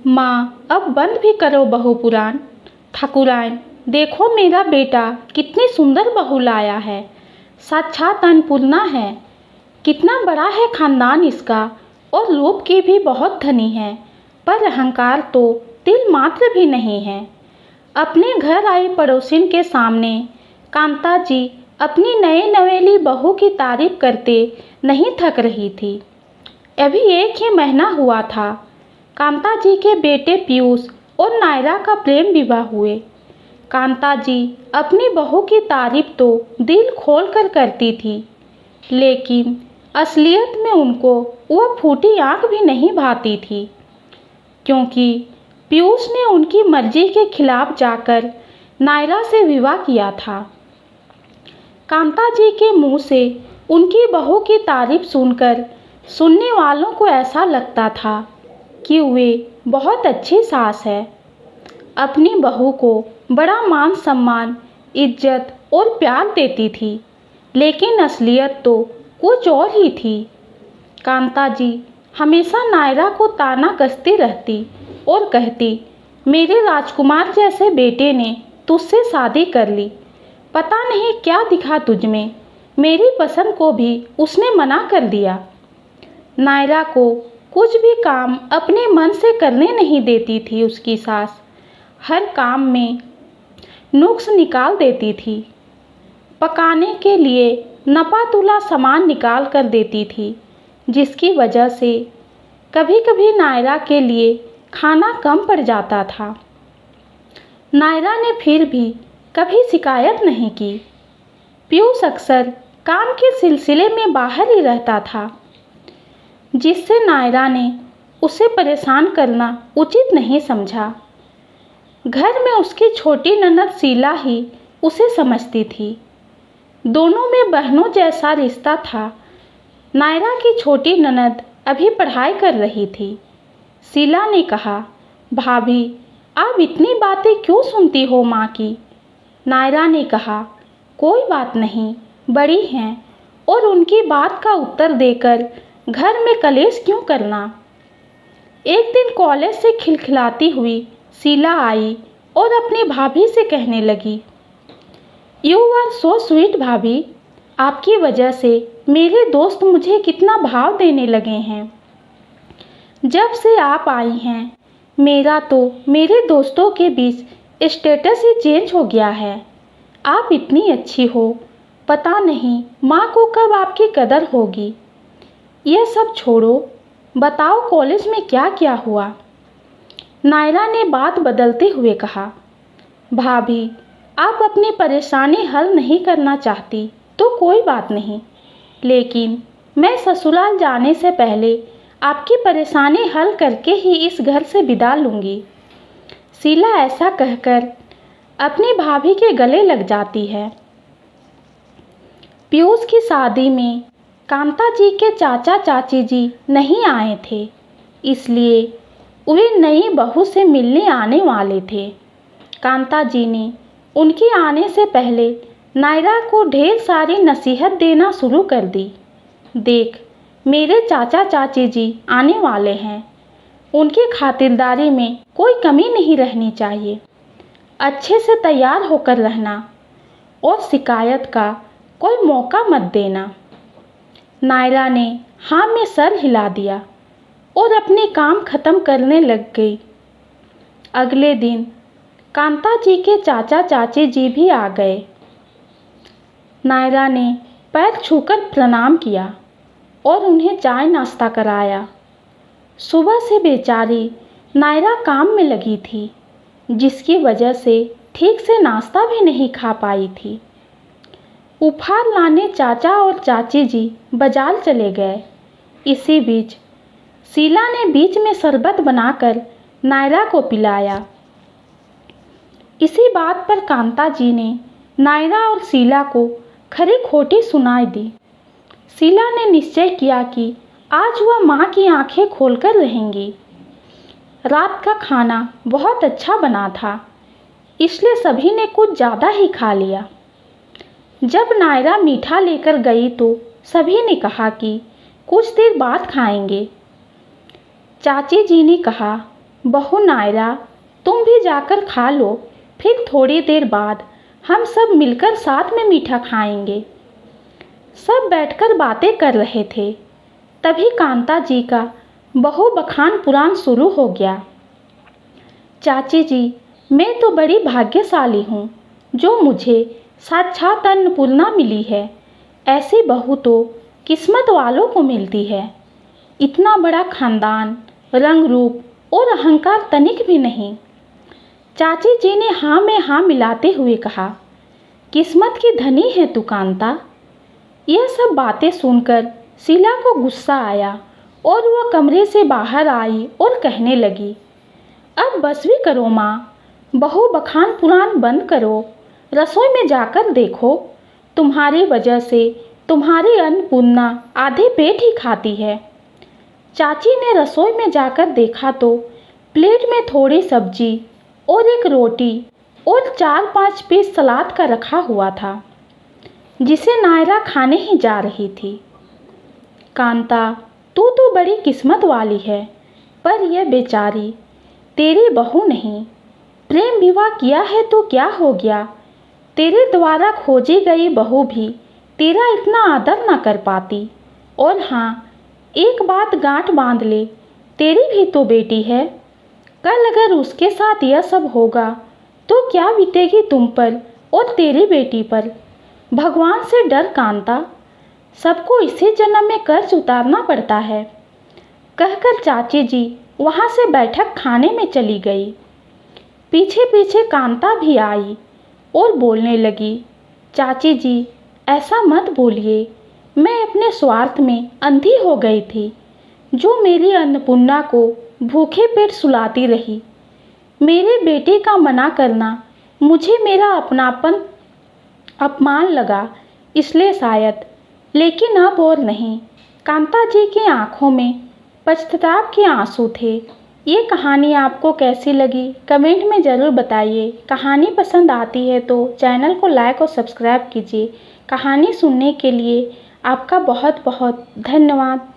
माँ, अब बंद भी करो बहू पुराण। ठाकुराइन, देखो मेरा बेटा कितनी सुंदर बहू लाया है, साक्षात अन्नपूर्णा है। कितना बड़ा है खानदान इसका और रूप की भी बहुत धनी है, पर अहंकार तो तिल मात्र भी नहीं है। अपने घर आई पड़ोसिन के सामने कांता जी अपनी नए नवेली बहू की तारीफ करते नहीं थक रही थी। अभी एक ही महीना हुआ था कांता जी के बेटे पीयूष और नायरा का प्रेम विवाह हुए। कांता जी अपनी बहू की तारीफ तो दिल खोल कर करती थी, लेकिन असलियत में उनको वह फूटी आंख भी नहीं भाती थी, क्योंकि पीयूष ने उनकी मर्जी के खिलाफ जाकर नायरा से विवाह किया था। कांता जी के मुंह से उनकी बहू की तारीफ सुनकर सुनने वालों को ऐसा लगता था कि वे बहुत अच्छी सास है, अपनी बहू को बड़ा मान सम्मान, इज्जत और प्यार देती थी, लेकिन असलियत तो कुछ और ही थी। कांता जी हमेशा नायरा को ताना कसती रहती और कहती, मेरे राजकुमार जैसे बेटे ने तुझसे शादी कर ली, पता नहीं क्या दिखा तुझ में, मेरी पसंद को भी उसने मना कर दिया। नायरा को कुछ भी काम अपने मन से करने नहीं देती थी उसकी सास, हर काम में नुक्स निकाल देती थी। पकाने के लिए नपा तुला सामान निकाल कर देती थी, जिसकी वजह से कभी कभी नायरा के लिए खाना कम पड़ जाता था। नायरा ने फिर भी कभी शिकायत नहीं की। पीयूष अक्सर काम के सिलसिले में बाहर ही रहता था, जिससे नायरा ने उसे परेशान करना उचित नहीं समझा। घर में उसकी छोटी ननद शीला ही उसे समझती थी। दोनों में बहनों जैसा रिश्ता था। नायरा की छोटी ननद अभी पढ़ाई कर रही थी। शीला ने कहा, भाभी आप इतनी बातें क्यों सुनती हो माँ की? नायरा ने कहा, कोई बात नहीं, बड़ी हैं और उनकी बात का उत्तर देकर घर में कलेश क्यों करना। एक दिन कॉलेज से खिलखिलाती हुई शीला आई और अपनी भाभी से कहने लगी, यू आर सो स्वीट भाभी, आपकी वजह से मेरे दोस्त मुझे कितना भाव देने लगे हैं। जब से आप आई हैं, मेरा तो मेरे दोस्तों के बीच स्टेटस ही चेंज हो गया है। आप इतनी अच्छी हो, पता नहीं माँ को कब आपकी कदर होगी। यह सब छोड़ो, बताओ कॉलेज में क्या क्या हुआ? नायरा ने बात बदलते हुए कहा, भाभी आप अपनी परेशानी हल नहीं करना चाहती तो कोई बात नहीं, लेकिन मैं ससुराल जाने से पहले आपकी परेशानी हल करके ही इस घर से विदा लूँगी। शीला ऐसा कहकर अपनी भाभी के गले लग जाती है। पीयूष की शादी में कांता जी के चाचा चाची जी नहीं आए थे, इसलिए वे नई बहू से मिलने आने वाले थे। कांता जी ने उनके आने से पहले नायरा को ढेर सारी नसीहत देना शुरू कर दी। देख, मेरे चाचा चाची जी आने वाले हैं, उनकी खातिरदारी में कोई कमी नहीं रहनी चाहिए। अच्छे से तैयार होकर रहना और शिकायत का कोई मौका मत देना। नायरा ने हाँ में सर हिला दिया और अपने काम खत्म करने लग गई। अगले दिन कांता जी के चाचा चाची जी भी आ गए। नायरा ने पैर छूकर प्रणाम किया और उन्हें चाय नाश्ता कराया। सुबह से बेचारी नायरा काम में लगी थी, जिसकी वजह से ठीक से नाश्ता भी नहीं खा पाई थी। उपहार लाने चाचा और चाची जी बाजार चले गए। इसी बीच शीला ने बीच में शरबत बनाकर नायरा को पिलाया। इसी बात पर कांता जी ने नायरा और शीला को खरी खोटी सुनाई दी। शीला ने निश्चय किया कि आज वह माँ की आंखें खोलकर रहेंगी। रात का खाना बहुत अच्छा बना था, इसलिए सभी ने कुछ ज़्यादा ही खा लिया। जब नायरा मीठा लेकर गई तो सभी ने कहा कि कुछ देर बाद खाएंगे। चाची जी ने कहा, बहू नायरा, तुम भी जाकर खा लो, फिर थोड़ी देर बाद हम सब मिलकर साथ में मीठा खाएंगे। सब बैठकर बातें कर रहे थे, तभी कांता जी का बहु बखान पुराण शुरू हो गया। चाची जी, मैं तो बड़ी भाग्यशाली हूँ जो मुझे साक्षात अन्नपूर्णा मिली है। ऐसी बहू तो किस्मत वालों को मिलती है। इतना बड़ा खानदान, रंग रूप और अहंकार तनिक भी नहीं। चाची जी ने हाँ में हाँ मिलाते हुए कहा, किस्मत की धनी है तू कांता। यह सब बातें सुनकर शीला को गुस्सा आया और वह कमरे से बाहर आई और कहने लगी, अब बस भी करो माँ, बहू बखान पुराण बंद करो, रसोई में जाकर देखो, तुम्हारी वजह से तुम्हारी अन्नपूर्णा आधे पेट ही खाती है। चाची ने रसोई में जाकर देखा तो प्लेट में थोड़ी सब्जी और एक रोटी और 4-5 पीस सलाद का रखा हुआ था, जिसे नायरा खाने ही जा रही थी। कांता, तू तो बड़ी किस्मत वाली है, पर यह बेचारी तेरी बहू नहीं। प्रेम विवाह किया है तो क्या हो गया, तेरे द्वारा खोजी गई बहू भी तेरा इतना आदर ना कर पाती। और हाँ, एक बात गांठ बांध ले, तेरी भी तो बेटी है। कल अगर उसके साथ यह सब होगा तो क्या बीतेगी तुम पर और तेरी बेटी पर। भगवान से डर कांता, सबको इसी जन्म में कर्ज उतारना पड़ता है। कहकर चाची जी वहाँ से बैठक खाने में चली गई। पीछे पीछे कांता भी आई और बोलने लगी, चाची जी ऐसा मत बोलिए, मैं अपने स्वार्थ में अंधी हो गई थी, जो मेरी अन्नपूर्णा को भूखे पेट सुलाती रही। मेरे बेटे का मना करना मुझे मेरा अपनापन अपमान लगा, इसलिए शायद, लेकिन अब और नहीं। कांता जी की आंखों में पश्चाताप के आंसू थे। ये कहानी आपको कैसी लगी कमेंट में ज़रूर बताइए। कहानी पसंद आती है तो चैनल को लाइक और सब्सक्राइब कीजिए। कहानी सुनने के लिए आपका बहुत बहुत धन्यवाद।